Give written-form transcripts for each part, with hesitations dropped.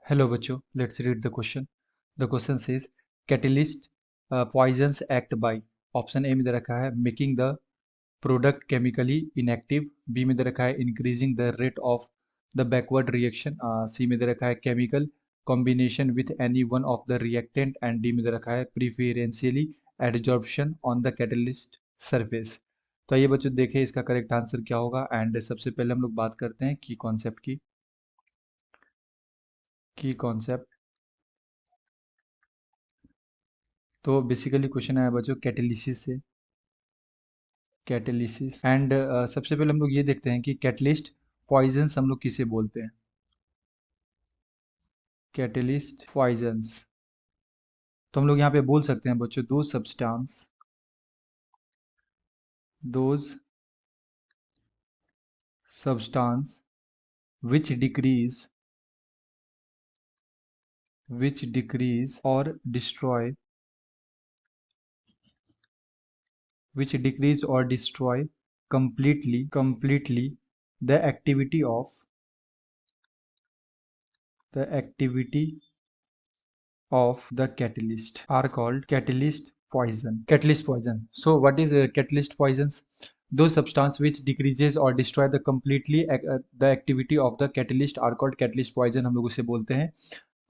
Hello बच्चों, let's read the question. The question says catalyst poisons act by. Option A में दे रखा है making the product chemically inactive, B में दे रखा है increasing the rate of the backward reaction, C में दे रखा है chemical combination with any one of the reactant and D में दे रखा है preferentially adsorption on the catalyst surface. तो ये बच्चों देखें इसका करेक्ट आंसर क्या होगा। एंड सबसे पहले हम लोग बात करते हैं की कॉन्सेप्ट की कॉन्सेप्ट। तो बेसिकली क्वेश्चन आया बच्चों कैटेलिसिस से, कैटेलिसिस एंड सबसे पहले हम लोग ये देखते हैं कि कैटलिस्ट पॉइजन्स हम लोग किसे बोलते हैं। कैटेलिस्ट पॉइजन्स तो हम लोग यहाँ पे बोल सकते हैं बच्चों दोज सब्सटेंस विच डिक्रीज और destroy completely the activity of the catalyst are called catalyst poison. So what is catalyst poisons? Those substance which decreases or destroy the completely the activity of the catalyst are called catalyst poison, हम लोग उसे बोलते हैं।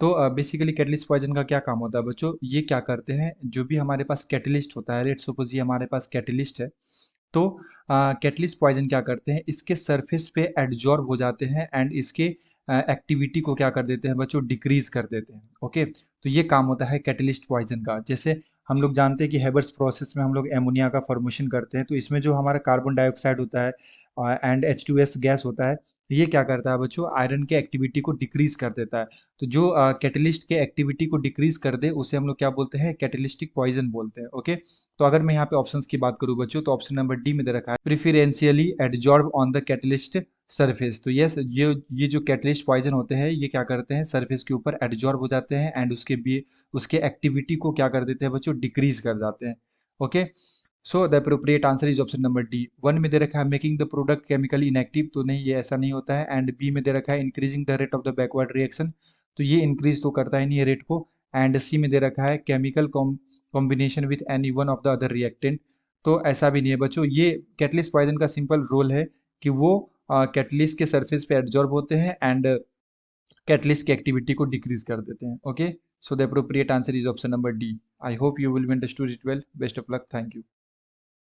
तो basically catalyst poison का क्या काम होता है बच्चों, ये क्या करते हैं, जो भी हमारे पास कैटलिस्ट होता है, लेट्स सपोज ये हमारे पास कैटलिस्ट है, तो कैटलिस्ट पॉइजन क्या करते हैं, इसके सरफेस पे एडजॉर्ब हो जाते हैं एंड इसके एक्टिविटी को क्या कर देते हैं बच्चों, डिक्रीज कर देते हैं। ओके, तो ये काम होता है कैटलिस्ट पॉइजन का। जैसे हम लोग जानते हैं कि हेबर्स प्रोसेस में हम लोग एमोनिया का फॉर्मेशन करते हैं, तो इसमें जो हमारा कार्बन डाइऑक्साइड होता है एंड H2S गैस होता है, ये क्या करता है बच्चों, आयरन के एक्टिविटी को डिक्रीज कर देता है। तो जो कैटलिस्ट के एक्टिविटी को डिक्रीज कर दे उसे हम लोग क्या बोलते हैं, कैटलिस्टिक पॉइजन बोलते हैं। ओके, तो अगर मैं यहाँ पे ऑप्शंस की बात करूँ बच्चों, तो ऑप्शन नंबर डी में दे रखा है preferentially adsorb on the catalyst surface. तो यस, ये जो कैटलिस्ट पॉइजन होते हैं ये क्या करते हैं, सरफेस के ऊपर एडजॉर्ब हो जाते हैं एंड उसके एक्टिविटी को क्या कर देते हैं बच्चों, डिक्रीज कर जाते हैं। Okay, so the appropriate answer is option number D. One में दे रखा है making the product chemically inactive, तो नहीं, ये ऐसा नहीं होता है। एंड बी में दे रखा है increasing the rate of the backward reaction, तो ये इंक्रीज तो करता ही नहीं है रेट को। एंड सी में दे रखा है chemical combination with any one of the other reactant, तो ऐसा भी नहीं है बच्चों। ये कैटलिस्ट पॉइजन का सिंपल रोल है कि वो कैटलिस्ट के सरफेस पे एब्जॉर्ब होते हैं एंड कैटलिस्ट की एक्टिविटी को डिक्रीज कर देते हैं। Okay, so the appropriate answer is option number D. I hope you will understood it well. Best of luck, thank you.